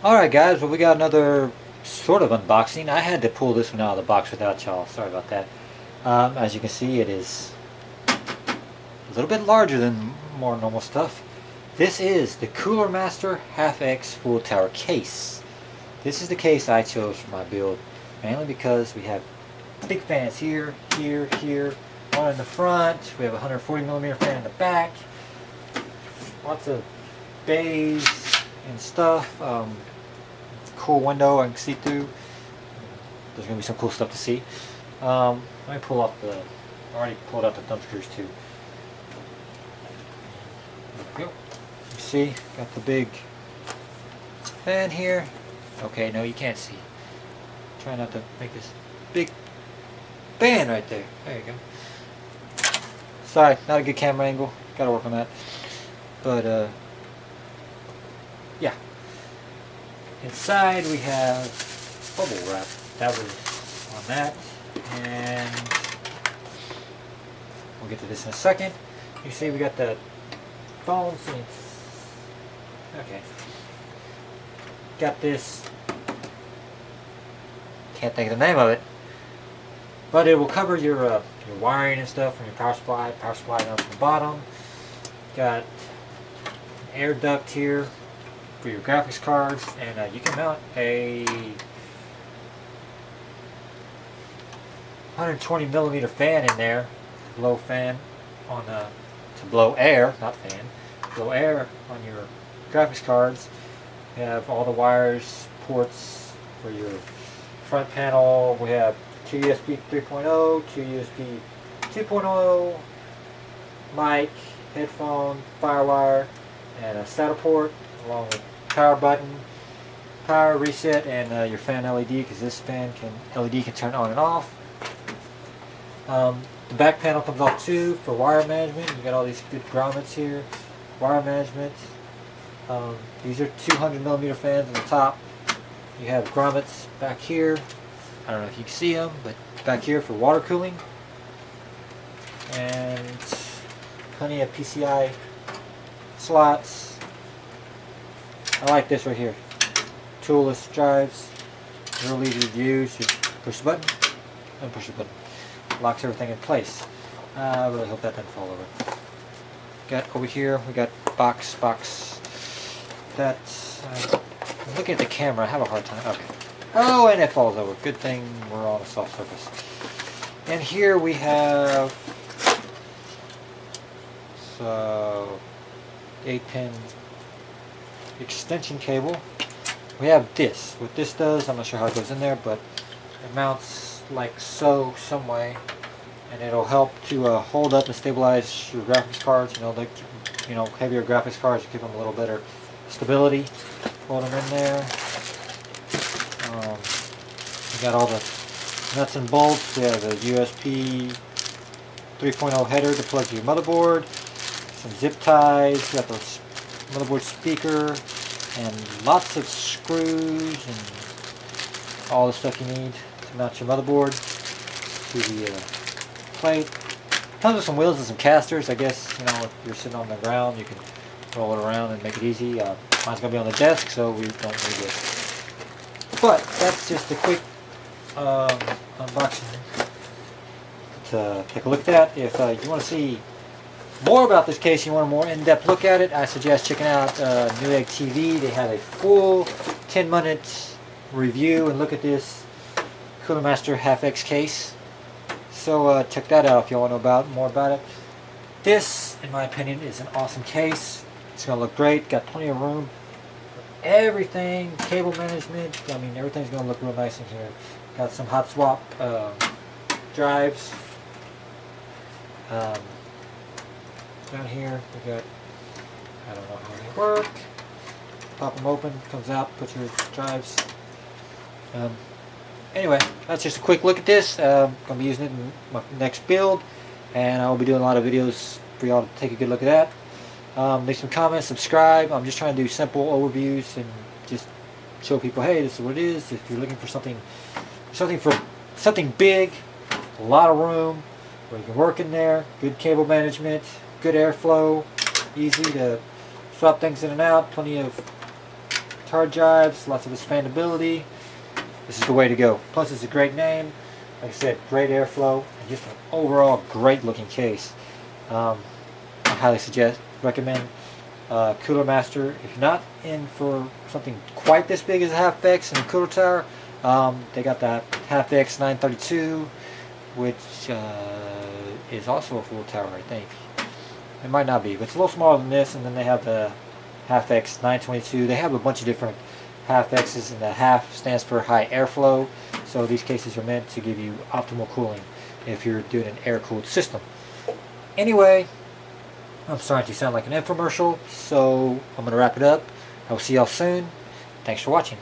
Alright guys, well we got another sort of unboxing. I had to pull this one out of the box without y'all. Sorry about that. As you can see, it is a little bit larger than more normal stuff. This is the Cooler Master HAF X full tower case. This is the case I chose for my build, mainly because we have big fans here, here, here, one in the front. We have a 140mm fan in the back. Lots of bays and stuff. Cool window I can see through. There's going to be some cool stuff to see. Let me pull off the, I already pulled out the thumb screws too. There we go. You see, got the big fan here. Okay, no you can't see. Try not to make this big fan right there. There you go. Sorry, not a good camera angle. Gotta work on that. But, yeah. Inside we have bubble wrap. That was on that. And we'll get to this in a second. You see we got the phone since. Okay. Got this. Can't think of the name of it. But it will cover your wiring and stuff from your power supply down to the bottom. Got an air duct here for your graphics cards, and you can mount a 120mm fan in there, blow fan on to blow air, not fan, blow air on your graphics cards. You have all the wires, ports for your front panel. We have 2 USB 3.0, 2 USB 2.0, mic, headphone, firewire, and a SATA port, along with power button, power reset, and your fan LED, because this LED can turn on and off. The back panel comes off too for wire management. You got all these good grommets here, wire management. These are 200mm fans on the top. You have grommets back here. I don't know if you can see them, but back here for water cooling, and plenty of PCI slots. I like this right here. Toolless drives. Real easy to use. Just push the button and push the button. Locks everything in place. I really hope that doesn't fall over. Got over here, we got box. That's. I'm looking at the camera, I have a hard time. Okay. Oh, and it falls over. Good thing we're on a soft surface. And here we have 8-pin extension cable. We have this. What this does, I'm not sure how it goes in there, but it mounts like so, some way, and it'll help to hold up and stabilize your graphics cards. Heavier graphics cards, give them a little better stability. Hold them in there. We got all the nuts and bolts. We have a USB 3.0 header to plug to your motherboard. Some zip ties. We got the motherboard speaker, and lots of screws and all the stuff you need to mount your motherboard to the plate. Comes with some wheels and some casters. I guess, if you're sitting on the ground, you can roll it around and make it easy. Mine's going to be on the desk, so we don't need it. But that's just a quick unboxing to take a look at that. If you want to see more about this case, you want a more in-depth look at it, I suggest checking out Newegg TV. They have a full 10-minute review and look at this Cooler Master HAF X case. So check that out if you want to know more about it. This, in my opinion, is an awesome case. It's going to look great. Got plenty of room for everything. Cable management. I mean, everything's going to look real nice in here. Got some hot swap drives. Down here we got, I don't know how they work. Pop them open, comes out, put your drives. Anyway, that's just a quick look at this. I'm going to be using it in my next build, and I'll be doing a lot of videos for y'all to take a good look at that. Leave some comments, subscribe. I'm just trying to do simple overviews and just show people, hey, this is what it is. If you're looking for something big, a lot of room, where you can work in there, good cable management, good airflow, easy to swap things in and out, plenty of hard drives, lots of expandability. This is the way to go. Plus it's a great name. Like I said, great airflow, and just an overall great looking case. I highly recommend Cooler Master. If you're not in for something quite this big as a HAF X and a cooler tower, they got that HAF X 932, which is also a full tower, I think. It might not be, but it's a little smaller than this. And then they have the HAF X 922. They have a bunch of different HAF X's, and the HAF stands for high airflow. So these cases are meant to give you optimal cooling if you're doing an air-cooled system. Anyway, I'm starting to sound like an infomercial, so I'm going to wrap it up. I will see y'all soon. Thanks for watching.